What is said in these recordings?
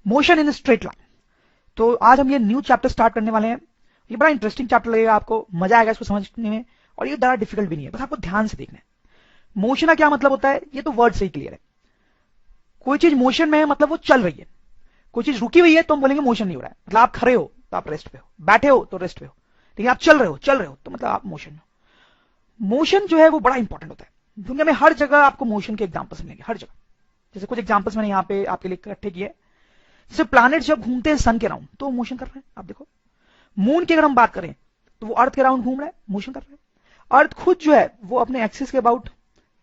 Motion in straight line. तो आज हम ये न्यू चैप्टर स्टार्ट करने वाले हैं। ये बड़ा इंटरेस्टिंग चैप्टर लगेगा आपको, मजा आएगा इसको समझने में, और ये ज़्यादा डिफिकल्ट भी नहीं है, बस आपको ध्यान से देखना है। मोशन का क्या मतलब होता है, ये तो वर्ड से ही क्लियर है। कोई चीज मोशन में है मतलब वो चल रही है, कोई चीज रुकी हुई है तो हम बोलेंगे मोशन नहीं हो रहा है, मतलब आप खड़े हो तो आप रेस्ट पे हो, बैठे हो तो रेस्ट पे हो, लेकिन आप चल रहे हो तो मतलब आप मोशन में हो। मोशन जो है वो बड़ा इंपॉर्टेंट होता है। दुनिया में हर जगह आपको मोशन के एग्जांपल्स मिलेंगे, हर जगह। जैसे कुछ एग्जांपल्स मैंने यहाँ पे आपके लिए इकट्ठे किए। जैसे प्लैनेट जब घूमते हैं सन के राउंड तो मोशन कर रहे हैं, आप देखो। मून की अगर हम बात करें तो वो अर्थ के राउंड घूम रहा है, मोशन कर रहा है। अर्थ खुद जो है वो अपने एक्सिस के अबाउट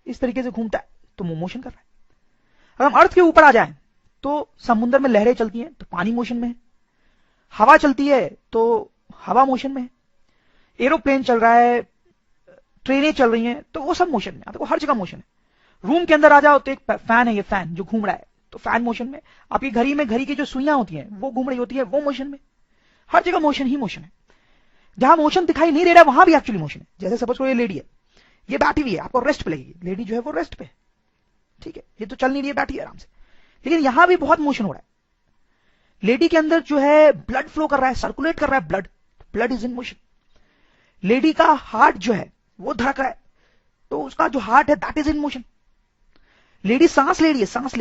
इस तरीके से घूमता है तो वो मोशन कर रहा है। अगर हम अर्थ के ऊपर आ जाएं तो समुद्र में लहरें चलती हैं तो पानी मोशन में है, हवा चलती है तो हवा मोशन में है, एरोप्लेन चल रहा है, ट्रेनें चल रही हैं तो वो सब मोशन में। देखो हर जगह मोशन है। रूम के अंदर आ जाओ तो एक फैन है, ये फैन जो घूम रहा है तो फैन मोशन में। आपकी घड़ी में घड़ी की जो सुइयां होती हैं वो घूम रही होती है, वो मोशन में। हर जगह मोशन ही मोशन है। जहां मोशन दिखाई नहीं दे रहा है वहां भी एक्चुअली मोशन है। जैसे सपोज करो ये लेडी है, ये बैठी हुई है, आपको रेस्ट पे लगेगी, लेडी जो है वो रेस्ट पे, ठीक है, ये तो चल नहीं रही है, बैठी है आराम से, लेकिन यहां भी बहुत मोशन हो रहा है। लेडी के अंदर जो है ब्लड फ्लो कर रहा है, सर्कुलेट कर रहा है, blood is in motion. Lady का हार्ट जो है वो धड़क रहा है तो उसका जो हार्ट है that is in motion. Lady सांस ले रही है, सांस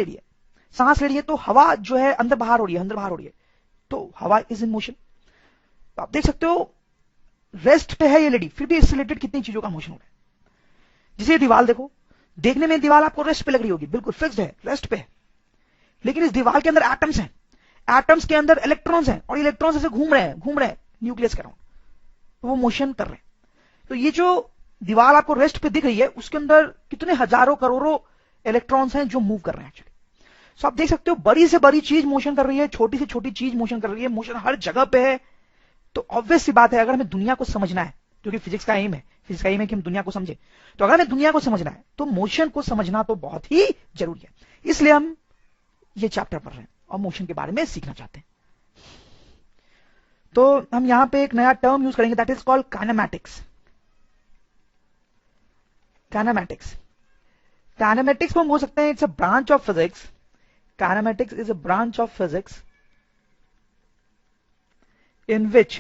ले रही है तो हवा जो है अंदर बाहर हो रही है, तो हवा इज इन मोशन। तो आप देख सकते हो रेस्ट पे है ये लेडी, फिर भी इससे रिलेटेड कितनी चीजों का मोशन हो रहा है। जिसे दीवार देखो, देखने में दीवार आपको रेस्ट पे लग रही होगी, बिल्कुल फिक्स्ड है, रेस्ट पे है, लेकिन इस दीवार के अंदर एटम्स हैं, एटम्स के अंदर इलेक्ट्रॉन्स हैं और इलेक्ट्रॉन्स ऐसे घूम रहे हैं न्यूक्लियस के अराउंड, तो वो मोशन कर रहे हैं। तो ये जो दीवार आपको रेस्ट पे दिख रही है उसके अंदर कितने हजारों करोड़ों इलेक्ट्रॉन्स हैं जो मूव कर रहे हैं एक्चुअली। सो आप देख सकते हो बड़ी से बड़ी चीज मोशन कर रही है, छोटी से छोटी चीज मोशन कर रही है, मोशन हर जगह पे है। तो ऑब्वियस सी बात है, अगर हमें दुनिया को समझना है, क्योंकि फिजिक्स का एम है कि हम दुनिया को समझे, तो अगर हमें दुनिया को समझना है तो मोशन को समझना तो बहुत ही जरूरी है। इसलिए हम ये चैप्टर पढ़ रहे हैं और मोशन के बारे में सीखना चाहते हैं। तो हम यहां पे एक नया टर्म यूज करेंगे, that is called kinematics. Kinematics को हम बोल सकते हैं it's a branch of physics. Kinematics is a branch of physics in which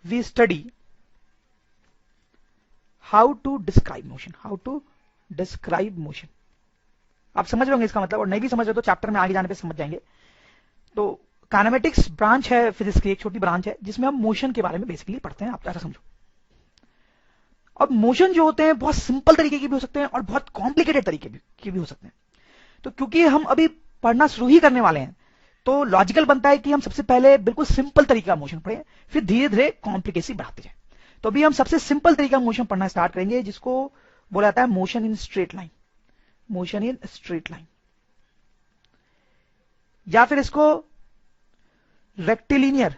we study how to describe motion, आप समझ रहे होंगे इसका मतलब, और नहीं भी समझ रहे तो चैप्टर में आगे जाने पे समझ जाएंगे। तो काइनेमैटिक्स ब्रांच है फिजिक्स की, एक छोटी ब्रांच है जिसमें हम मोशन के बारे में बेसिकली पढ़ते हैं, आप ऐसा समझो। अब मोशन जो होते हैं बहुत सिंपल तरीके के भी हो सकते हैं और बहुत कॉम्प्लिकेटेड तरीके के भी हो सकते हैं। तो क्योंकि हम अभी पढ़ना शुरू ही करने वाले हैं तो लॉजिकल बनता है कि हम सबसे पहले बिल्कुल सिंपल तरीका मोशन पढ़ें, फिर धीरे धीरे कॉम्प्लिकेसी बढ़ाते जाए। तो अभी हम सबसे सिंपल तरीका मोशन पढ़ना स्टार्ट करेंगे जिसको बोला जाता है मोशन इन स्ट्रेट लाइन, या फिर इसको रेक्टिलिनियर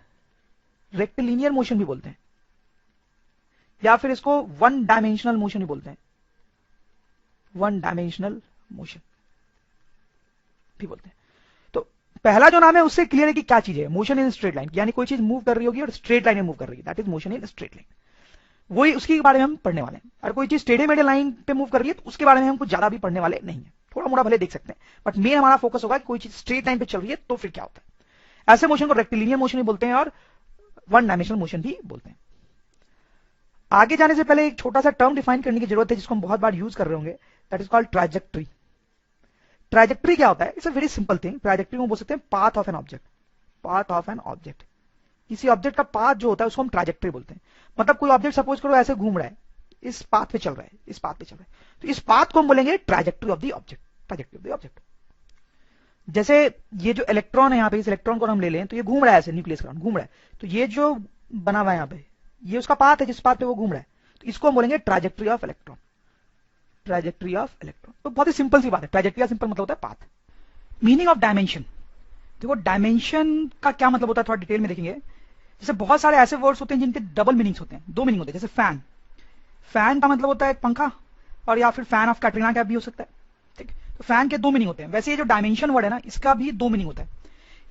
मोशन भी बोलते हैं, या फिर इसको वन डायमेंशनल मोशन भी बोलते हैं, पहला जो नाम है उससे क्लियर है कि क्या चीज है मोशन इन स्ट्रेट लाइन, यानी कोई चीज मूव कर रही होगी और स्ट्रेट लाइन में मूव कर रही है, that is motion in straight line. वही उसके बारे में हम पढ़ने वाले हैं। और कोई चीज टेढ़े मेढ़े लाइन पे मूव कर रही है तो उसके बारे में हम कुछ ज्यादा भी पढ़ने वाले नहीं है, थोड़ा मोड़ा भले देख सकते हैं, बट मेन हमारा फोकस होगा कि कोई चीज स्ट्रेट लाइन पे चल रही है तो फिर क्या होता है। ऐसे मोशन को रेक्टिलिनियर मोशन भी बोलते हैं और वन डायमेंशनल मोशन भी बोलते हैं। आगे जाने से पहले एक छोटा सा टर्म डिफाइन करने की जरूरत है जिसको हम बहुत बार यूज कर रहे होंगे, that is called trajectory. Trajectory क्या होता है? It's a very simple thing. Trajectory को बोल सकते हैं पाथ ऑफ एन ऑब्जेक्ट। किसी ऑब्जेक्ट का पाथ जो होता है उसको हम ट्रैजेक्टरी बोलते हैं। मतलब कोई ऑब्जेक्ट सपोज करो ऐसे घूम रहा है, इस पाथ पे चल रहा है, तो इस पाथ को हम बोलेंगे ट्रैजेक्टरी ऑफ द ऑब्जेक्ट। जैसे ये जो इलेक्ट्रॉन है यहाँ पे, इस इलेक्ट्रॉन को हम ले लें तो ये घूम रहा है ऐसे न्यूक्लियस के अराउंड घूम रहा है, तो ये जो बना हुआ है यहाँ पे ये उसका पाथ है जिस पाथ पे वो घूम रहा है, तो इसको हम बोलेंगे ट्रैजेक्टरी ऑफ इलेक्ट्रॉन। तो बहुत ही सिंपल सी बात है, ट्रैजेक्टरी का सिंपल मतलब होता है पाथ। मीनिंग ऑफ डायमेंशन, देखो डायमेंशन का क्या मतलब होता है थोड़ा डिटेल में देखेंगे। जैसे बहुत सारे ऐसे वर्ड्स होते हैं जिनके डबल मीनिंग्स होते हैं, दो मीनिंग होते हैं। जैसे फैन का मतलब होता है एक पंखा, और या फिर फैन ऑफ कैटरीना का भी हो सकता है, ठीक। तो फैन के दो मीनिंग होते हैं। वैसे ये जो डायमेंशन वर्ड है ना, इसका भी दो मीनिंग होता है।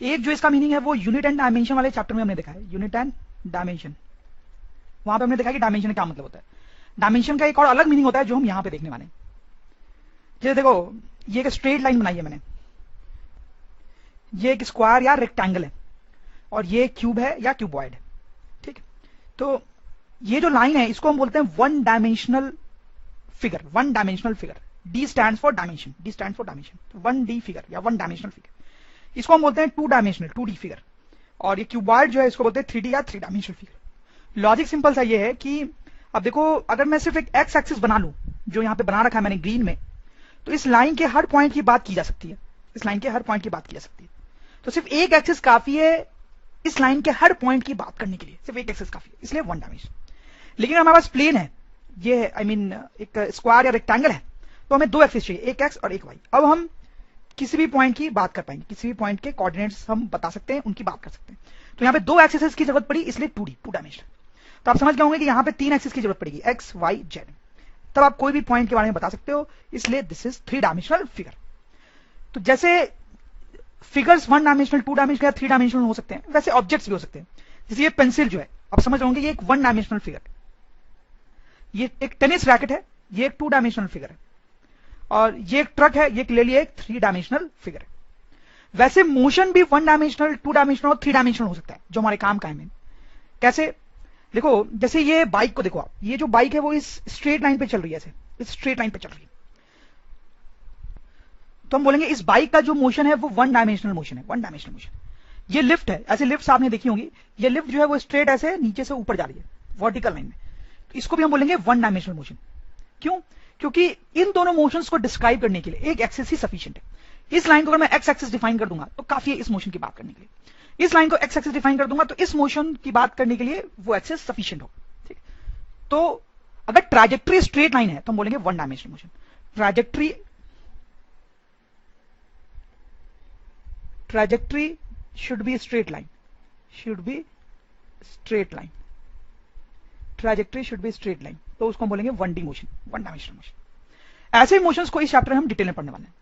एक जो इसका मीनिंग है वो यूनिट एंड डायमेंशन वाले चैप्टर में हमने देखा है, यूनिट एंड डायमेंशन। वहां पे हमने देखा कि डायमेंशन क्या मतलब होता है। डायमेंशन का एक और अलग मीनिंग होता है जो हम यहाँ पे देखने वाले हैं। जैसे देखो ये एक स्ट्रेट लाइन बनाई है मैंने, ये एक स्क्वायर या रेक्टेंगल है और ये क्यूब है या क्यूबॉइड है, ठीक है। तो ये जो लाइन है इसको हम बोलते हैं one dimensional figure, one dimensional figure. D stand for dimension, D stand for dimension, one D figure या वन डायमेंशनल फिगर। इसको हम बोलते हैं two dimensional, two D figure. और ये क्यूबॉइड जो है इसको बोलते हैं 3D या three dimensional figure. Logic simple सा ये है कि अब देखो, अगर मैं सिर्फ एक एक्स एक्सिस बना लूं, जो यहां पे बना रखा है मैंने ग्रीन में, तो इस लाइन के हर पॉइंट की बात की जा सकती है, इस लाइन के हर पॉइंट की बात की जा सकती है। तो सिर्फ एक एक्सिस काफी है इस लाइन के हर पॉइंट की बात करने के लिए, सिर्फ एक एक्सिस काफी है, इसलिए वन डायमेंशन। लेकिन हमारे पास प्लेन है, ये आई मीन एक स्क्वायर या रेक्टेंगल है, तो हमें दो एक्सिस चाहिए, एक एक्स और एक वाई। अब हम किसी भी पॉइंट की बात कर पाएंगे, किसी भी पॉइंट के कोऑर्डिनेट्स हम बता सकते हैं, उनकी बात कर सकते हैं। तो यहाँ पे दो एक्सिस की जरूरत पड़ी, इसलिए 2D, टू डायमेंशन। तो आप समझ गए होंगे कि यहाँ पे तीन एक्सिस की जरूरत पड़ेगी, एक्स वाई जेड। तब आप कोई भी पॉइंट के बारे में बता सकते हो, इसलिए this is three dimensional figure. तो जैसे figures one dimensional, two dimensional या थ्री डायमेंशनल हो सकते हैं, वैसे ऑब्जेक्ट्स भी हो सकते हैं। जैसे ये पेंसिल जो है, आप समझ रहे होंगे ये एक वन डायमेंशनल फिगर है। ये एक टेनिस रैकेट है, ये एक टू डायमेंशनल फिगर है। और ये एक ट्रक है, ये क्लियरली एक थ्री डायमेंशनल फिगर है। वैसे मोशन भी वन डायमेंशनल, टू डायमेंशनल और थ्री डायमेंशनल हो सकता है, जो हमारे काम का है। कैसे? देखो, जैसे ये बाइक को देखो आप, ये जो बाइक है वो इस स्ट्रेट लाइन पे चल रही है, ऐसे इस स्ट्रेट लाइन पे चल रही है। तो हम बोलेंगे इस बाइक का जो मोशन है वो वन डायमेंशनल मोशन है, वन डायमेंशनल मोशन। ये लिफ्ट है, ऐसे लिफ्ट आपने देखी होंगी, ये लिफ्ट जो है वो स्ट्रेट ऐसे नीचे से ऊपर जा रही है वर्टिकल लाइन में। तो इसको भी हम बोलेंगे वन डायमेंशनल मोशन। क्यों? क्योंकि इन दोनों मोशंस को डिस्क्राइब करने के लिए एक एक्सिस ही सफिशिएंट है। इस लाइन को अगर मैं एक्स एक्सिस डिफाइन कर दूंगा तो काफी है इस मोशन की बात करने के लिए। इस लाइन को एक्स एक्सिस डिफाइन कर दूंगा तो इस मोशन की बात करने के लिए वो एक्सिस सफिशिएंट होगा, ठीक। तो अगर ट्रैजेक्टरी स्ट्रेट लाइन है तो हम बोलेंगे one dimensional motion. Trajectory should be straight line, should be straight line, trajectory should be straight line, तो उसको हम बोलेंगे one D motion, one dimensional motion. ऐसे मोशंस को इस चैप्टर में हम डिटेल में पढ़ने वाले हैं।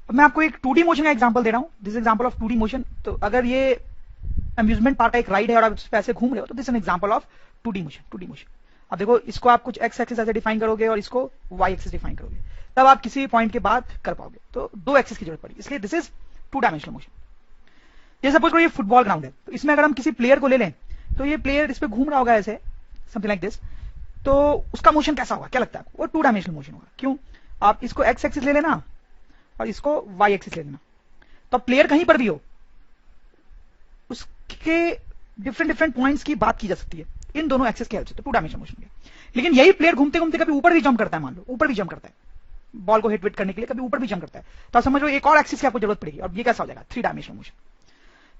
अब मैं आपको एक 2D मोशन का एग्जांपल दे रहा हूं, this example of 2D motion. तो अगर ये अम्यूजमेंट पार्क का एक राइड है और आप इस पे ऐसे घूम रहे हो तो this an example of 2D motion, 2D motion. अब देखो, इसको आप कुछ एक्स एक्सिस ऐसे डिफाइन करोगे और इसको वाई एक्सिस डिफाइन करोगे, तब आप किसी भी पॉइंट की बात कर पाओगे। तो दो एक्सिस की जरूरत पड़ी, इसलिए this is two dimensional motion. जैसे सपोज करो ये फुटबॉल ग्राउंड है, तो इसमें अगर हम किसी प्लेयर को ले लें तो ये प्लेयर इस पे घूम रहा होगा ऐसे, समथिंग लाइक दिस। तो उसका मोशन कैसा होगा, क्या लगता है? वो टू डायमेंशनल मोशन होगा। क्यों? आप इसको एक्स एक्सिस ले लेना और इसको वाई एक्सिस ले लेना, तो प्लेयर कहीं पर भी हो उसके डिफरेंट डिफरेंट पॉइंट्स की बात की जा सकती है इन दोनों एक्सिस के हेल्प से, तो टू डायमेंशनल मोशन है। लेकिन यही प्लेयर घूमते घूमते कभी ऊपर भी जंप करता है, मान लो ऊपर भी जंप करता है बॉल को हिट विट करने के लिए, कभी ऊपर भी जंप करता है, तो आप समझ लो एक और एक्सिस की आपको जरूरत पड़ेगी। और ये कैसा हो जाएगा? Three dimensional motion.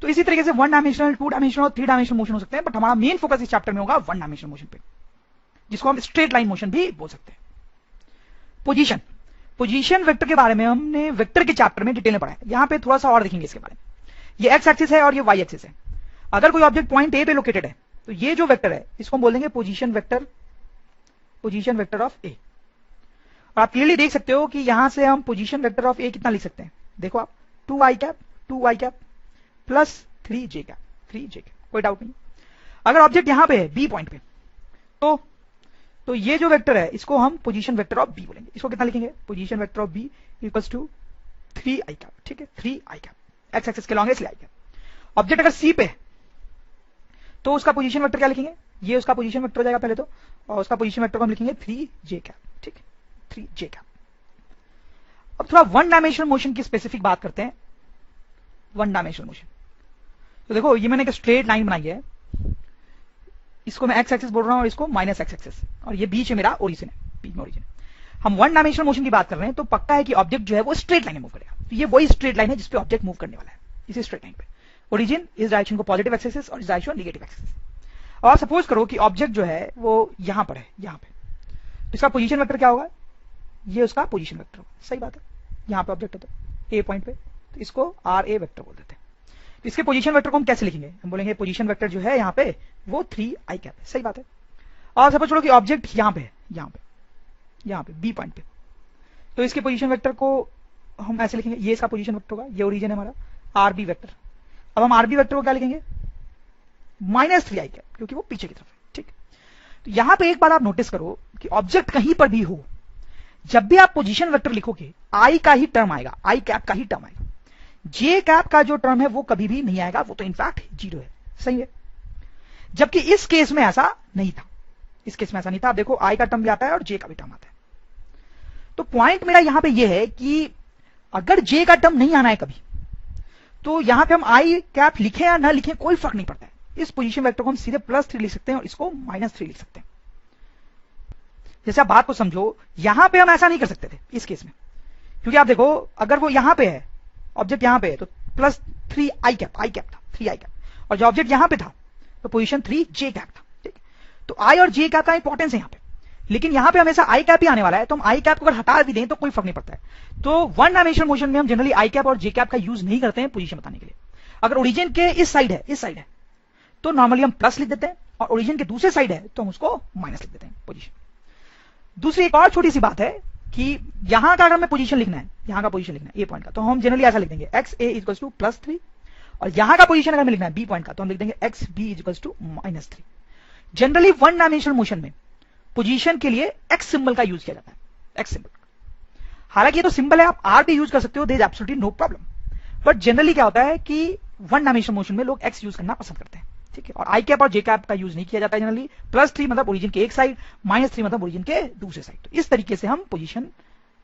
तो इसी तरीके से वन डायमेंशनल, टू डायमेंशनल और थ्री डायमेंशनल मोशन हो सकते हैं, बट हमारा मेन फोकस इस चैप्टर में होगा वन डायमेंशनल मोशन पे, जिसको हम स्ट्रेट लाइन मोशन भी बोल सकते हैं। पोजीशन, पोजीशन वेक्टर के बारे में हमने वेक्टर के चैप्टर में डिटेल में पढ़ा है। यहां पे थोड़ा सा और देखेंगे इसके बारे में। ये एक्स एक्सिस है और ये वाई एक्सिस है। अगर कोई ऑब्जेक्ट पॉइंट ए पे लोकेटेड है तो ये जो वेक्टर है इसको हम बोलेंगे position vector, position vector of A. और आप क्लियरली देख सकते हो कि यहां से हम पोजीशन वेक्टर ऑफ ए कितना लिख सकते हैं, देखो आप, 2i cap plus 3j cap, कोई डाउट नहीं। अगर ऑब्जेक्ट यहां पे है बी पॉइंट पे, तो ये जो वेक्टर है इसको हम पोजीशन वेक्टर ऑफ बी बोलेंगे। इसको कितना लिखेंगे? Position vector of B equals to 3i cap, ठीक है, 3i कैप, एक्स एक्सिस के लॉन्ग है इसलिए i कैप। ऑब्जेक्ट अगर सी पे तो उसका पोजीशन वेक्टर क्या लिखेंगे? ये उसका पोजीशन वेक्टर हो जाएगा पहले तो, और उसका पोजीशन वेक्टर को हम लिखेंगे 3j कैप, ठीक है, 3j कैप। अब थोड़ा वन डायमेंशनल मोशन की स्पेसिफिक बात करते हैं। वन डायमेंशनल मोशन, तो देखो ये मैंने एक स्ट्रेट लाइन बनाई है, इसको मैं एक्स एक्सिस बोल रहा हूं और इसको माइनस एक्स एक्सिस, और ये बीच में मेरा ओरिजिन है, बीच में ओरिजिन। हम वन डायमेंशनल मोशन की बात कर रहे हैं तो पक्का है कि ऑब्जेक्ट जो है वो स्ट्रेट लाइन में मूव करेगा। तो ये वही स्ट्रेट लाइन है जिसपे ऑब्जेक्ट मूव करने वाला है, इसी स्ट्रेट लाइन पे। ओरिजिन इस डायरेक्शन को पॉजिटिव एक्सिस और इस डायरेक्शन नेगेटिव एक्सिस। और सपोज करो कि ऑब्जेक्ट जो है वो यहां पर है, यहां पे, तो इसका पोजीशन वेक्टर क्या होगा? ये उसका पोजीशन वेक्टर होगा, सही बात है। यहां पे ऑब्जेक्ट होता है ए पॉइंट पे, तो इसको आर ए वेक्टर बोल देते हैं। तो इसके पोजीशन वेक्टर को हम कैसे लिखेंगे? हम बोलेंगे पोजीशन वेक्टर जो है यहाँ पे वो 3i कैप है, सही बात है। और सपोज करो कि ऑब्जेक्ट यहाँ पे है, यहाँ पे बी पॉइंट पे, तो इसके पोजीशन वेक्टर को हम ऐसे लिखेंगे, ये इसका पोजीशन वेक्टर होगा, ये ओरिजिन है हमारा, आरबी वेक्टर। अब हम आरबी वेक्टर को क्या लिखेंगे? माइनस 3i कैप, क्योंकि वो पीछे की तरफ है, ठीक। तो यहां पे एक बार आप नोटिस करो कि ऑब्जेक्ट कहीं पर भी हो, जब भी आप पोजीशन वेक्टर लिखोगे आई का ही टर्म आएगा, आई कैप का ही टर्म आएगा। जे कैप का जो टर्म है वो कभी भी नहीं आएगा, वो तो इनफैक्ट 0 है। सही है। जबकि इस केस में ऐसा नहीं था, इस केस में ऐसा नहीं था। आप देखो आई का टर्म भी आता है और जे का भी टर्म आता है। तो पॉइंट मेरा यहां पे ये है कि अगर जे का टर्म नहीं आना है कभी, तो यहां पे हम आई कैप लिखें या ना लिखें कोई फर्क नहीं पड़ता है। इस पोजीशन वेक्टर को हम सीधे +3 लिख सकते हैं और इसको -3 लिख सकते हैं। जैसे आप बात को समझो, यहां पे हम ऐसा नहीं कर सकते थे इस केस में, क्योंकि आप देखो अगर वो यहां पे है, ऑब्जेक्ट यहां पे है, तो +3 आई कैप था, 3 आई कैप, और जो ऑब्जेक्ट यहां पे था तो पोजीशन 3 जे कैप था। ठीक, तो आई और जे कैप का इंपॉर्टेंस है यहां पे। लेकिन यहां पे हमेशा आई कैप ही आने वाला है, तो हम आई कैप को अगर हटा भी दें तो कोई फर्क नहीं पड़ता है। तो वन डायमेंशनल मोशन में हम जनरली आई कैप और जे कैप का यूज नहीं करते हैं पोजीशन बताने के लिए। अगर ओरिजिन के इस साइड है तो नॉर्मली हम प्लस लिख देते हैं, और ओरिजिन के दूसरे साइड है तो हम उसको माइनस लिख देते हैं पोजीशन। दूसरी एक और छोटी सी बात है कि यहां का अगर हमें पोजीशन लिखना है, यहां का पोजीशन लिखना है ए पॉइंट का, तो हम जनरली ऐसा लिख देंगे एक्स ए इक्वल्स टू +3, और यहां का पोजीशन अगर हमें लिखना है बी पॉइंट का, तो हम लिख देंगे X B equals to -3। Generally one dimensional motion में पोजीशन के लिए एक्स सिंबल का यूज किया जाता है, एक्स सिंबल। हालांकि ये तो सिंबल है, आप आर भी यूज कर सकते हो, there is absolutely no problem. But generally क्या होता है कि वन डायमेंशनल मोशन में लोग एक्स यूज करना पसंद करते हैं। ठीक है, और आई कैप और जे कैप का यूज नहीं किया जाता है जनरली। +3 मतलब ओरिजिन के एक साइड, -3 मतलब ओरिजिन के दूसरे साइड। तो इस तरीके से हम पोजीशन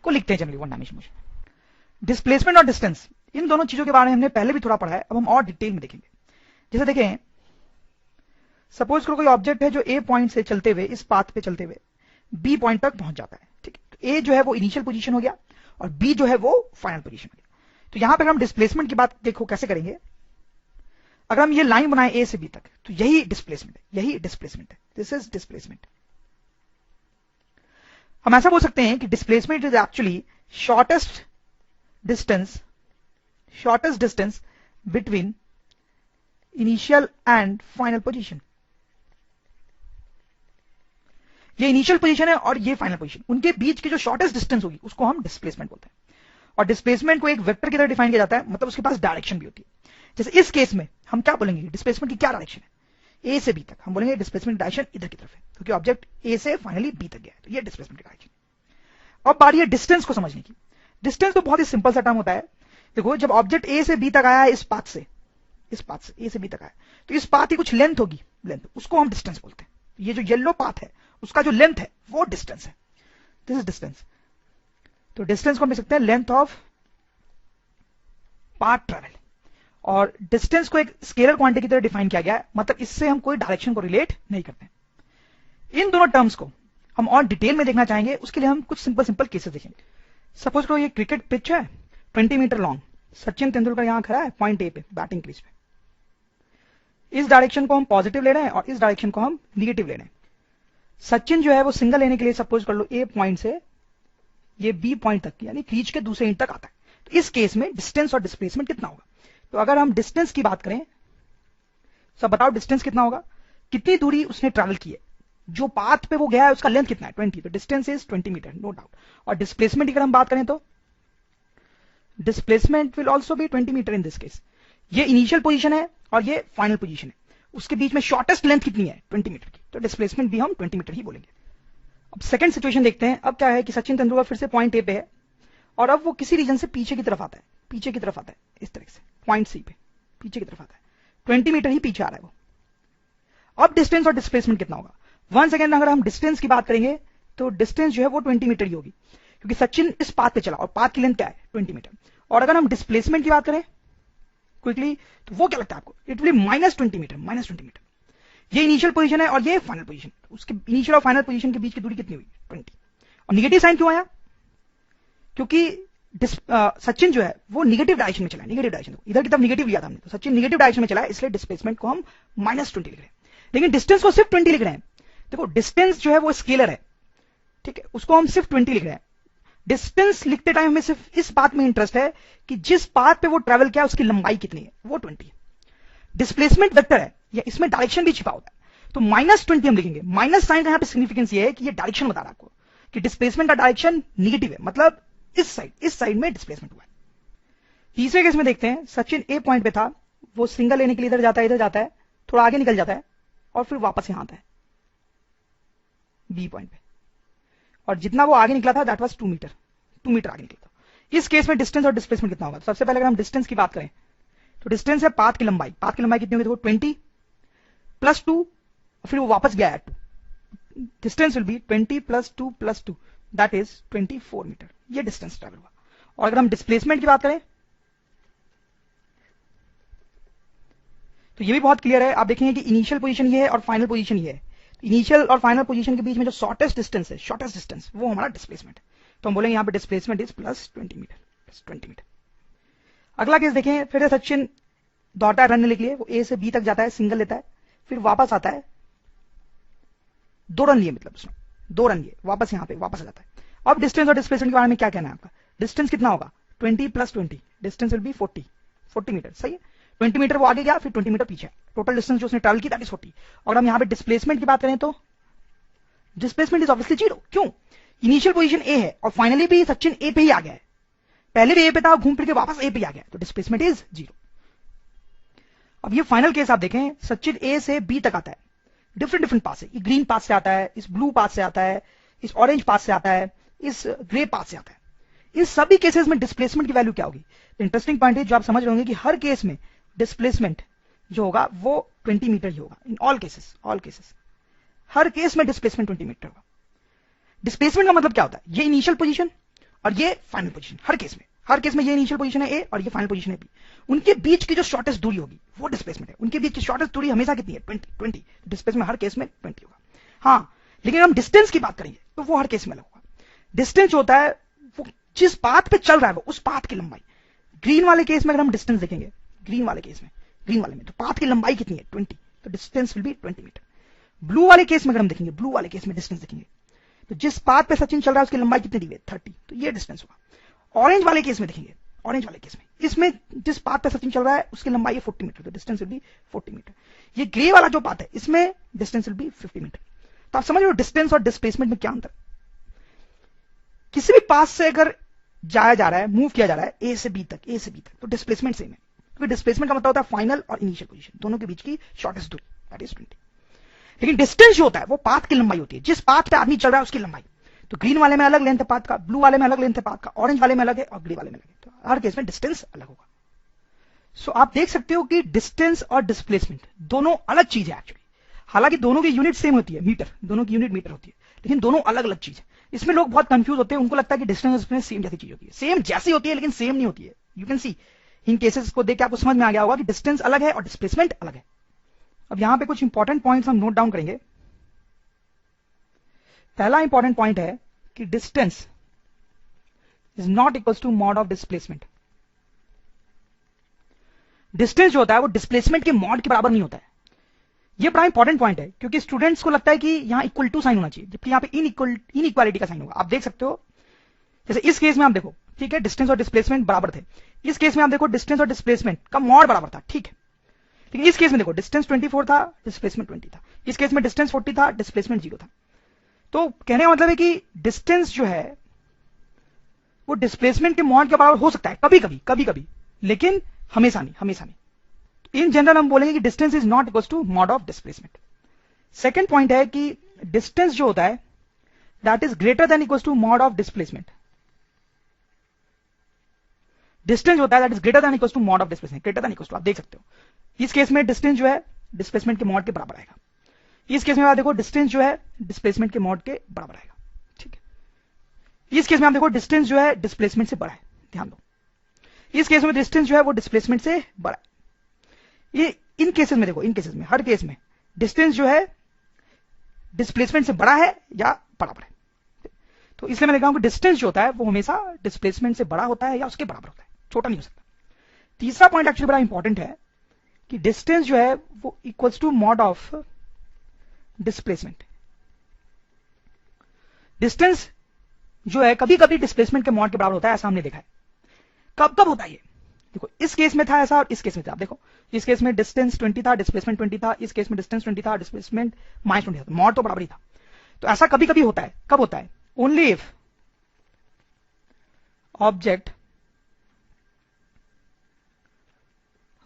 को लिखते हैं जनरली वन डायमेंशनल मोशन में। डिस्प्लेसमेंट और डिस्टेंस, इन दोनों चीजों के बारे में हमने पहले भी थोड़ा पढ़ा है, अब हम और डिटेल में देखेंगे। जैसे देखें, सपोज करो कोई ऑब्जेक्ट है जो ए पॉइंट से चलते हुए, इस पाथ पे चलते हुए बी पॉइंट तक पहुंच जाता है। ठीक है, तो ए जो है वो इनिशियल पोजीशन हो गया और बी जो है वो फाइनल पोजीशन हो गया। तो यहां पर हम डिस्प्लेसमेंट की बात देखो कैसे करेंगे। अगर हम ये लाइन बनाए ए से बी तक, तो यही डिस्प्लेसमेंट है, यही डिस्प्लेसमेंट है, दिस इज डिस्प्लेसमेंट। हम ऐसा बोल सकते हैं कि displacement is actually shortest distance between initial and final position. ये इनिशियल पोजीशन है और ये फाइनल पोजीशन, उनके बीच की जो शॉर्टेस्ट डिस्टेंस होगी उसको हम डिस्प्लेसमेंट बोलते हैं। और डिस्प्लेसमेंट को एक वेक्टर की तरह डिफाइन किया जाता है, मतलब उसके पास डायरेक्शन भी होती है। जैसे इस केस में हम क्या बोलेंगे, डिस्प्लेसमेंट की क्या डायरेक्शन है, ए से बी तक, हम बोलेंगे डिस्प्लेसमेंट डायरेक्शन इधर की तरफ है, क्योंकि ऑब्जेक्ट ए से फाइनली बी तक गया है, तो ये डिस्प्लेसमेंट की डायरेक्शन। अब बारी है डिस्टेंस को समझने की। डिस्टेंस तो बहुत ही सिंपल सा टर्म होता है। देखो जब ऑब्जेक्ट ए से बी तक आया है, इस पाथ से ए से बी तक आया, तो इस पाथ की कुछ लेंथ होगी, लेंथ, उसको हम डिस्टेंस बोलते हैं। ये जो येलो पाथ है उसका जो लेंथ है वो डिस्टेंस है, दिस इज डिस्टेंस। तो डिस्टेंस को हम लिख सकते हैं लेंथ ऑफ पाथ ट्रेवल। और डिस्टेंस को एक स्केलर क्वांटिटी की तरह डिफाइन किया गया है, मतलब इससे हम कोई डायरेक्शन को रिलेट नहीं करते। इन दोनों टर्म्स को हम और डिटेल में देखना चाहेंगे, उसके लिए हम कुछ सिंपल केसेस देखेंगे। सपोज करो ये क्रिकेट पिच है 20 मीटर लॉन्ग, सचिन तेंदुलकर यहां खड़ा है पॉइंट ए पे, बैटिंग क्रीज पे। इस डायरेक्शन को हम पॉजिटिव ले रहे हैं और इस डायरेक्शन को हम निगेटिव ले रहे हैं। सचिन जो है वो सिंगल लेने के लिए सपोज कर लो ए पॉइंट से ये बी पॉइंट तक, यानी क्रीज के दूसरे एंड तक आता है। तो इस केस में डिस्टेंस और डिस्प्लेसमेंट कितना होगा। तो अगर हम डिस्टेंस की बात करें, सब बताओ डिस्टेंस कितना होगा, कितनी दूरी उसने ट्रैवल की है, जो पाथ पे वो गया है उसका लेंथ कितना है, 20, तो distance is 20 metre, no doubt. और डिस्प्लेसमेंट की अगर हम बात करें तो displacement will also be 20 metre in this case. ये इनिशियल पोजीशन है और ये फाइनल पोजीशन है, उसके बीच में शॉर्टेस्ट लेंथ कितनी है, 20 मीटर की, तो डिस्प्लेसमेंट भी हम 20 मीटर ही बोलेंगे। अब सेकंड सिचुएशन देखते हैं। अब क्या है कि सचिन तेंदुलकर फिर से पॉइंट ए पे है और अब वो किसी रीजन से पीछे की तरफ आता है, इस तरह से पॉइंट सी पे पीछे की तरफ आता है, 20 मीटर ही पीछे आ रहा है वो। अब डिस्टेंस और डिस्प्लेसमेंट कितना होगा। वन सेकेंड, अगर हम डिस्टेंस की बात करेंगे तो डिस्टेंस जो है वो 20 मीटर ही होगी, क्योंकि सचिन इस पाथ पे चला और पाथ की लेंथ क्या है, 20 मीटर। और अगर हम डिस्प्लेसमेंट की बात करें क्विकली, तो वो क्या लगता है आपको, इट विल -20 मीटर। ये इनिशियल पोजीशन है और ये फाइनल पोजीशन, उसके इनिशियल और फाइनल पोजीशन के बीच की दूरी कितनी हुई, 20। और निगेटिव साइन क्यों आया, क्योंकि सचिन जो है वो निगेटिव डायरेक्शन में चला है, निगेटिव डायरेक्शन, इधर की तरफ निगेटिव लिया था हमने, तो सचिन निगेटिव डायरेक्शन में चला है, इसलिए डिस्प्लेसमेंट को हम -20 लिख रहे हैं। लेकिन डिस्टेंस को सिर्फ 20 लिख रहे हैं। देखो डिस्टेंस जो है वो स्केलर है, ठीक है, उसको हम सिर्फ 20 लिख रहे हैं। डिस्टेंस लिखते टाइम हमें सिर्फ इस बात में इंटरेस्ट है कि जिस पाथ पे वो ट्रेवल किया उसकी लंबाई कितनी है, वो 20 है। डिस्प्लेसमेंट वेक्टर है या इसमें डायरेक्शन भी छिपा होता है, तो -20 हम लिखेंगे। माइनस साइन का यहाँ पे सिग्निफिकेंस ये है कि ये डायरेक्शन बता रहा है आपको कि डिस्प्लेसमेंट का डायरेक्शन निगेटिव है, मतलब इस साइड में डिस्प्लेसमेंट हुआ है। तीसरे केस में देखते हैं, सचिन ए पॉइंट पे था, वो सिंगल लेने के लिए इधर जाता है, थोड़ा आगे निकल जाता है और फिर वापस यहां आता है बी पॉइंट पे, और जितना वो आगे निकला था दैट वाज 2 मीटर आगे निकला था। इस केस में डिस्टेंस और डिस्प्लेसमेंट कितना होगा? तो सबसे पहले अगर हम डिस्टेंस की बात करें तो डिस्टेंस है पाथ की लंबाई। पाथ की लंबाई कितनी होगी? देखो 20 प्लस 2, फिर वो वापस गया है 2। Distance will be 20 plus 2 plus 2, that is 24 metre. ये डिस्टेंस ट्रैवल हुआ। और अगर हम डिस्प्लेसमेंट की बात करें तो ये भी बहुत क्लियर है। आप देखेंगे कि इनिशियल पोजीशन ये है और फाइनल पोजीशन ये है। इनिशियल और फाइनल पोजीशन के बीच में जो शॉर्टेस्ट डिस्टेंस है, शॉर्टेस्ट डिस्टेंस, वो हमारा डिस्प्लेसमेंट है। तो हम बोलेंगे यहाँ पे displacement is plus 20 metre, plus 20 metre. अगला केस देखें, फिर सचिन दौड़ता है रन के लिए, वो ए से बी तक जाता है, सिंगल लेता है, फिर वापस आता है, 2 रन लिए, मतलब उसने 2 रन लिए, वापस यहाँ पे वापस आ जाता है। अब डिस्टेंस और डिस्प्लेसमेंट के बारे में क्या कहना है आपका? डिस्टेंस कितना होगा? 20 प्लस 20, डिस्टेंस विल बी 40 मीटर। सही है, 20 मीटर वो आगे गया, फिर 20 मीटर पीछे। टोटल डिस्टेंस जो उसने ट्रैवल की दैट इज 40। और हम यहाँ पे डिस्प्लेसमेंट की बात करें तो डिस्प्लेसमेंट इज ऑब्वियसली 0। क्यों? इनिशियल पोजीशन ए है और फाइनली भी सचिन ए पे ही आ गया है। पहले भी ए पे था, घूम फिर के वापस ए पे आ गया, तो डिस्प्लेसमेंट इज 0। अब ये फाइनल केस आप देखें, सचिन ए से बी तक आता है, डिफरेंट डिफरेंट पाथ से, ये ग्रीन पाथ से आता है, इस ब्लू पाथ से आता है, इस ऑरेंज पाथ से आता है, इस ग्रे पाथ से आता है। इन सभी केसेस में डिस्प्लेसमेंट की वैल्यू क्या होगी? तो इंटरेस्टिंग पॉइंट है जो आप समझ रहे होंगे कि हर केस में डिस्प्लेसमेंट जो होगा वो 20 मीटर ही होगा। In all cases her case में डिस्प्लेसमेंट 20 मीटर होगा। डिस्प्लेसमेंट का मतलब क्या होता है? ये इनिशियल पोजीशन और ये फाइनल पोजीशन। हर केस में ये इनिशियल पोजीशन है ए और ये फाइनल पोजीशन है बी, उनके बीच की जो शॉर्टेस्ट दूरी होगी वो डिस्प्लेसमेंट है। उनके बीच की शॉर्टेस्ट दूरी हमेशा कितनी है? 20। डिस्प्लेसमेंट हर केस में 20 होगा। हाँ, लेकिन हम डिस्टेंस की बात करेंगे तो वो हर केस में अलग होगा। डिस्टेंस होता है वो जिस पाथ पे चल रहा है वो उस पाथ की लंबाई। ग्रीन वाले केस में अगर हम डिस्टेंस देखेंगे, ग्रीन वाले में तो पाथ की लंबाई कितनी है? 20, तो distance will be 20 metre. Blue वाले केस में अगर हम देखेंगे, ब्लू वाले केस में डिस्टेंस देखेंगे तो जिस पाथ पे सचिन चल रहा है उसकी लंबाई कितनी दी है? 30, तो ये डिस्टेंस होगा। ऑरेंज वाले केस में देखेंगे, ऑरेंज वाले केस में इसमें जिस पाथ पे सचिन चल रहा है उसकी लंबाई है 40 मीटर, तो डिस्टेंस विल बी 40 मीटर। ये ग्रे वाला जो पाथ है इसमें डिस्टेंस विल बी 50 मीटर। तो आप समझ रहे हो डिस्टेंस और डिस्प्लेसमेंट में क्या अंतर? किसी भी पाथ से अगर जाया जा रहा है, मूव किया जा रहा है ए से बी तक, तो डिस्प्लेसमेंट सेम है, क्योंकि डिस्प्लेसमेंट का मतलब होता है फाइनल और इनिशियल पोजीशन दोनों के बीच की शॉर्टेस्ट दूरी, दैट इज 20। लेकिन डिस्टेंस जो होता है वो पाथ की लंबाई होती है, जिस पाथ पे आदमी चल रहा है उसकी लंबाई। तो ग्रीन वाले में अलग लेंथ है पाथ का, ब्लू वाले में अलग लेंथ है पाथ का, ऑरेंज वाले में अलग है और ग्रे वाले में अलग है। तो हर केस में डिस्टेंस अलग होगा। सो आप देख सकते हो कि डिस्टेंस और डिस्प्लेसमेंट दोनों अलग चीज है एक्चुअली। हालांकि दोनों की यूनिट सेम होती है, मीटर, दोनों की यूनिट मीटर होती है, लेकिन दोनों अलग अलग चीज है। इसमें लोग बहुत कंफ्यूज होते हैं, उनको लगता है कि डिस्टेंस और डिस्प्लेसमेंट सेम जैसी चीज होती है। सेम जैसी होती है लेकिन सेम नहीं होती है। You can see in cases को देख के आपको समझ में आ गया होगा कि डिस्टेंस अलग है और डिस्प्लेसमेंट अलग है। अब यहां पे कुछ इंपॉर्टेंट पॉइंट्स हम नोट डाउन करेंगे। पहला इंपॉर्टेंट पॉइंट है कि distance is not equals to mod of displacement. Distance जो होता है वो डिस्प्लेसमेंट के मॉड के बराबर नहीं होता है। ये बड़ा इंपॉर्टेंट पॉइंट है क्योंकि स्टूडेंट्स को लगता है कि यहां इक्वल टू साइन होना चाहिए, जबकि यहां पे इनइक्वालिटी का साइन होगा। आप देख सकते हो, जैसे इस केस में आप देखो, ठीक है, डिस्टेंस और डिस्प्लेसमेंट बराबर थे। इस केस में आप देखो डिस्टेंस और डिस्प्लेसमेंट का मॉड बराबर था, ठीक है। लेकिन इस केस में देखो डिस्टेंस 24 था, डिस्प्लेसमेंट 20 था। इस केस में डिस्टेंस 40 था, डिस्प्लेसमेंट 0 था। तो कहने का मतलब है कि डिस्टेंस जो है वो डिस्प्लेसमेंट के मॉड के बराबर हो सकता है कभी कभी, लेकिन हमेशा नहीं। इन जनरल हम बोलेंगे कि distance is not equal to mod of displacement. Second point है कि डिस्टेंस जो होता है that is greater than equal to mod of displacement. Distance होता है that is greater than equal to mod of displacement, greater than equal to. आप देख सकते हो इस केस में डिस्टेंस जो है डिस्प्लेसमेंट के मॉड के बराबर आएगा। इस केस में आप देखो डिस्टेंस जो है डिस्प्लेसमेंट के मॉड के बराबर आएगा, ठीक है। इस केस में आप देखो डिस्टेंस जो है डिस्प्लेसमेंट से बड़ा है, ध्यान दो। इस केस में डिस्टेंस जो है वो डिस्प्लेसमेंट से बड़ा है। ये इन केसेस में देखो, इन केसेस में हर केस में डिस्टेंस जो है डिस्प्लेसमेंट से बड़ा है या बराबर है। तो इसलिए मैं लिखा हूं कि डिस्टेंस जो होता है वो हमेशा डिस्प्लेसमेंट से बड़ा होता है या उसके बराबर होता है, छोटा नहीं हो सकता। तीसरा पॉइंट एक्चुअली बड़ा इंपॉर्टेंट है कि डिस्टेंस जो है वो equals to mod of displacement. Distance जो है कभी कभी डिस्प्लेसमेंट के मॉड के बराबर होता है, ऐसा हमने देखा है। कब कब होता है ये? देखो इस केस में था ऐसा और इस केस में था। आप देखो इस केस में डिस्टेंस 20 था, डिस्प्लेसमेंट 20 था। इस केस में डिस्टेंस 20 था, डिस्प्लेसमेंट -20 था। मॉड तो बराबर ही था। तो ऐसा कभी कभी होता है। कब होता है? Only if object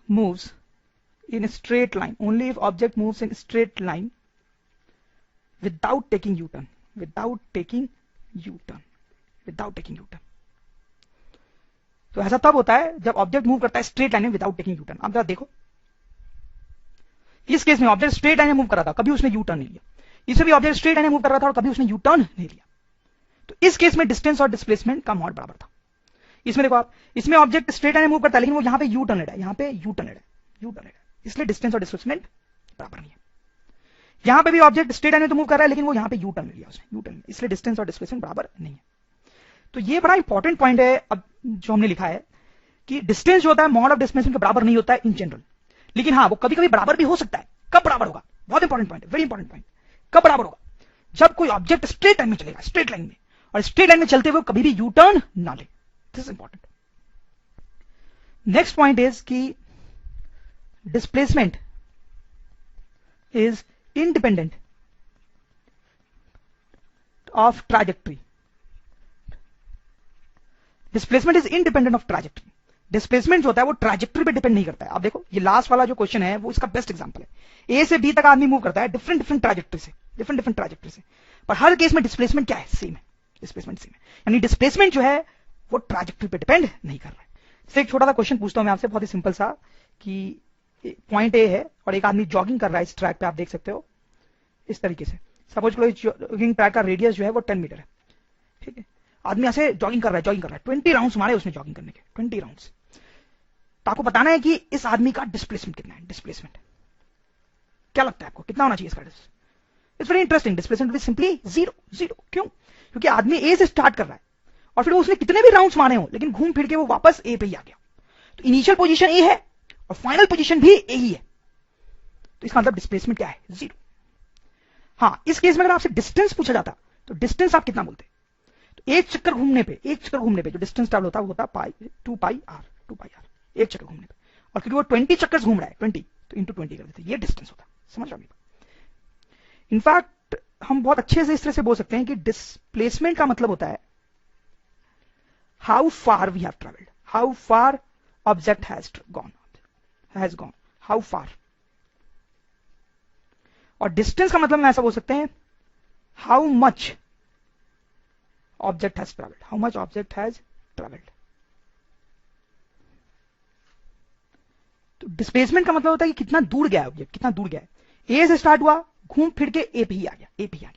moves in straight line, only if object moves in straight line without taking U turn, without taking U turn. तो ऐसा तब होता है जब ऑब्जेक्ट मूव करता है स्ट्रेट लाइन में विदाउट टेकिंग यू टर्न। आप जरा देखो, इस केस में ऑब्जेक्ट स्ट्रेट लाइन में मूव कर रहा था, कभी उसने यू टर्न नहीं लिया। इसमें भी ऑब्जेक्ट स्ट्रेट लाइन में मूव कर रहा था और कभी उसने यू टर्न नहीं लिया। तो इस केस में डिस्टेंस और डिस्प्लेसमेंट का मॉड बराबर था। इसमें देखो आप, इसमें ऑब्जेक्ट स्ट्रेट लाइन में मूव करता है लेकिन वो यहाँ पे यू टर्न है, यहाँ पे यू टर्न है, यू टर्न है, इसलिए डिस्टेंस और डिस्प्लेसमेंट बराबर नहीं है। यहाँ पे भी ऑब्जेक्ट स्ट्रेट लाइन में तो मूव कर रहा है लेकिन वो यहाँ पे यू टर्न लिया उसने, यू टर्न, इसलिए डिस्टेंस और डिस्प्लेसमेंट बराबर नहीं है। तो ये बड़ा इंपॉर्टेंट पॉइंट है अब जो हमने लिखा है कि डिस्टेंस जो होता है मॉड ऑफ डिस्प्लेसमेंट के बराबर नहीं होता है इन जनरल, लेकिन हाँ वो कभी कभी बराबर भी हो सकता है। कब बराबर होगा? बहुत इंपॉर्टेंट पॉइंट है, वेरी इंपॉर्टेंट पॉइंट। कब बराबर होगा? जब कोई ऑब्जेक्ट स्ट्रेट लाइन में चलेगा, स्ट्रेट लाइन में, और स्ट्रेट लाइन में चलते हुए कभी भी यू टर्न ना ले। This is important. Next point is कि displacement is independent of trajectory. Displacement is independent of trajectory. Displacement जो होता है वो ट्रैजेक्टरी पे डिपेंड नहीं करता है। आप देखो ये लास्ट वाला जो क्वेश्चन है वो इसका बेस्ट एग्जांपल है। ए से बी तक आदमी मूव करता है डिफरेंट ट्रैजेक्टरी से, पर हर केस में डिस्प्लेसमेंट क्या है? सेम है, डिस्प्लेसमेंट सेम है। यानी डिस्प्लेसमेंट जो है वो ट्रैजेक्टरी पे डिपेंड नहीं कर रहा है। तो एक छोटा सा क्वेश्चन पूछता हूं मैं आपसे, बहुत ही सिंपल सा, कि पॉइंट ए है और एक आदमी जॉगिंग कर रहा है इस ट्रैक पे, आप देख सकते हो इस तरीके से। सपोज करो जॉगिंग ट्रैक का रेडियस जो है वो 10 मीटर है, ठीक है। आदमी ऐसे जॉगिंग कर रहा है 20 राउंड्स मारे उसने जॉगिंग करने के, 20 राउंड्स। तो आपको बताना है कि इस आदमी का डिस्प्लेसमेंट कितना है। डिस्प्लेसमेंट क्या लगता है आपको कितना होना चाहिए इसका? It's very interesting. Displacement will simply zero. क्यों? क्योंकि आदमी ए से स्टार्ट कर रहा है और फिर उसने कितने भी राउंड्स मारे हो लेकिन घूम फिर के वो वापस ए पे ही आ गया। तो इनिशियल पोजीशन ए है और फाइनल पोजीशन भी ए ही है, तो इसका मतलब डिस्प्लेसमेंट क्या है? 0। हाँ, इस केस में अगर आपसे डिस्टेंस पूछा जाता तो डिस्टेंस आप कितना बोलते? तो एक चक्कर घूमने पे जो डिस्टेंस ट्रैवल होता है वो होता है 2 पाई आर, एक चक्कर घूमने पे। और क्योंकि वो 20 चक्कर घूम रहा है 20, तो इंटू 20 कर देते, ये डिस्टेंस होता है। समझ रहे हो? इनफैक्ट हम बहुत अच्छे से इस तरह से बोल सकते हैं कि डिस्प्लेसमेंट का मतलब होता है how far we have travelled, how far object has gone, how far. और डिस्टेंस का मतलब हम ऐसा बोल सकते हैं how much object has travelled, तो डिस्प्लेसमेंट का मतलब होता है कि कितना दूर गया है ऑब्जेक्ट, कितना दूर गया है। ए से स्टार्ट हुआ, घूम फिर के ए पे ही आ गया,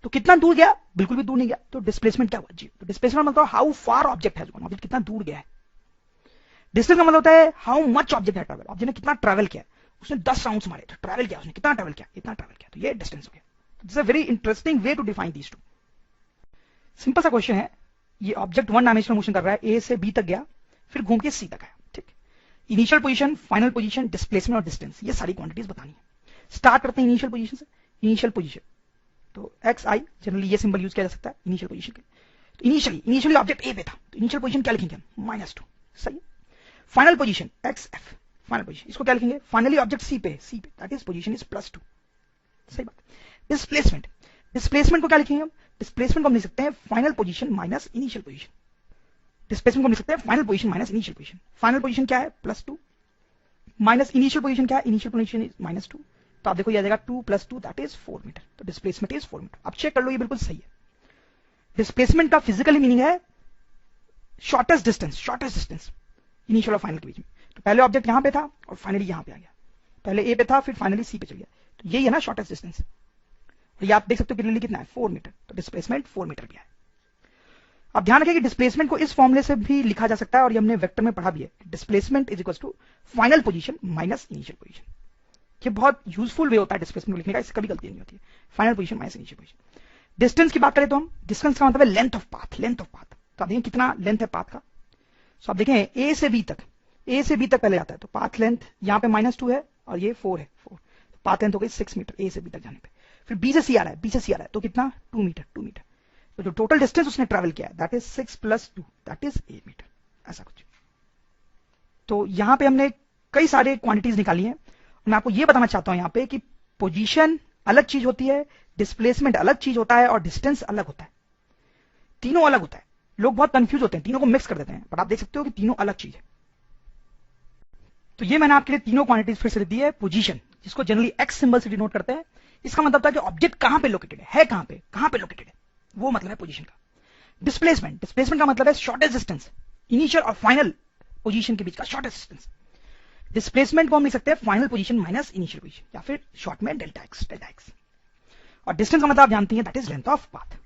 तो कितना दूर गया? बिल्कुल भी दूर नहीं गया, तो डिस्प्लेसमेंट क्या हुआ? 0। तो डिस्प्लेसमेंट मतलब how far object has gone, object कितना दूर गया है। डिस्टेंस का मतलब होता है हाउ मच ऑब्जेक्ट है ट्रैवल, ऑब्जेक्ट ने कितना ट्रैवल किया। उसने 10 राउंड्स मारे तो ट्रैवल किया उसने, कितना ट्रैवल किया, इतना ट्रैवल किया, तो ये डिस्टेंस हो गया। This is a very interesting way to define these two. Simple सा क्वेश्चन है, ये ऑब्जेक्ट 1 डायमेंशनल मोशन कर रहा है, ए से बी तक गया, फिर घूम के सी तक आया, ठीक। Initial position, final position, displacement और डिस्टेंस, ये सारी क्वांटिटीज बतानी है। स्टार्ट करते हैं इनिशियल पोजीशन से। इनिशियल पोजीशन तो एक्स आई, जनरली ये सिंबल यूज किया जा सकता है इनिशियल पोजीशन के। तो इनिशियली ऑब्जेक्ट ए पे था, तो इनिशियल पोजीशन क्या लिखेंगे हम? -2, सही। Final position x F, final position, इसको क्या लिखेंगे? फाइनली ऑब्जेक्ट सी पे, दैट इज पोजीशन इज +2, सही बात। डिस्प्लेसमेंट को क्या लिखेंगे हम? डिस्प्लेसमेंट को हम लिख सकते हैं final position minus initial position. Displacement को हम लिख सकते हैं final position minus initial position. Final position क्या है? +2, माइनस इनिशियल पोजीशन क्या है? इनिशियल पोजीशन इज -2, तो आप देखो ये आ जाएगा 2 + 2 दैट इज 4 मीटर, तो डिस्प्लेसमेंट इज 4 मीटर। आप चेक कर लो, ये बिल्कुल सही है। डिस्प्लेसमेंट का फिजिकली मीनिंग है शॉर्टेस्ट डिस्टेंस इनिशियल और फाइनल के बीच में। तो पहले ऑब्जेक्ट यहां पे था और फाइनली यहां पे आ गया, पहले ए पे था फिर फाइनली सी पे चल गया, तो यही है ना शॉर्टेस्ट डिस्टेंस। ये आप देख सकते हो क्लियरली कितना है? 4 मीटर, तो डिस्प्लेसमेंट 4 मीटर भी है। अब ध्यान रखिए कि डिस्प्लेसमेंट को इस फॉर्मूले से भी लिखा जा सकता है और ये हमने वेक्टर में पढ़ा भी है। Displacement is equal to final position minus initial position. ये बहुत यूजफुल वे होता है डिस्प्लेसमेंट लिखने का, इससे कभी गलती नहीं होती है। Final position minus initial position. Distance की बात करें तो हम, डिस्टेंस का मतलब है लेंथ ऑफ पाथ। तो आप देखें कितना लेंथ है पाथ का। सो आप देखें ए से बी तक पहले जाता है, तो पाथ लेंथ यहाँ पे -2 है और ये 4 है, पाथ लेंथ हो गई 6 मीटर ए से बी तक जाने पे। फिर बी से सी आ रहा है, तो कितना? 2 मीटर। तो जो टोटल डिस्टेंस उसने ट्रैवल किया है that is 6 + 2 that is 8 metre, ऐसा कुछ। तो यहां पे हमने कई सारे क्वांटिटीज निकाली हैं। मैं आपको ये बताना चाहता हूं यहाँ पे कि पोजीशन अलग चीज होती है, डिस्प्लेसमेंट अलग चीज होता है और डिस्टेंस अलग होता है। तीनों अलग होता है। लोग बहुत कंफ्यूज होते हैं, तीनों को मिक्स कर देते हैं, बट आप देख सकते हो कि तीनों अलग चीज है। तो ये मैंने आपके लिए तीनों क्वांटिटीज फिर से लिख दी है। पोजीशन, जिसको जनरली एक्स सिंबल से डिनोट करते हैं, इसका मतलब था कि ऑब्जेक्ट कहां पे लोकेटेड है, कहां पे लोकेटेड है, वो मतलब है पोजीशन का। डिस्प्लेसमेंट का मतलब है शॉर्टेस्ट डिस्टेंस, इनिशियल और फाइनल पोजीशन के बीच का शॉर्टेस्ट डिस्टेंस। डिस्प्लेसमेंट को हम लिख सकते हैं final position minus initial position, या फिर शॉर्ट में डेल्टा एक्स। और डिस्टेंस का मतलब आप जानती हैं, that is length of path.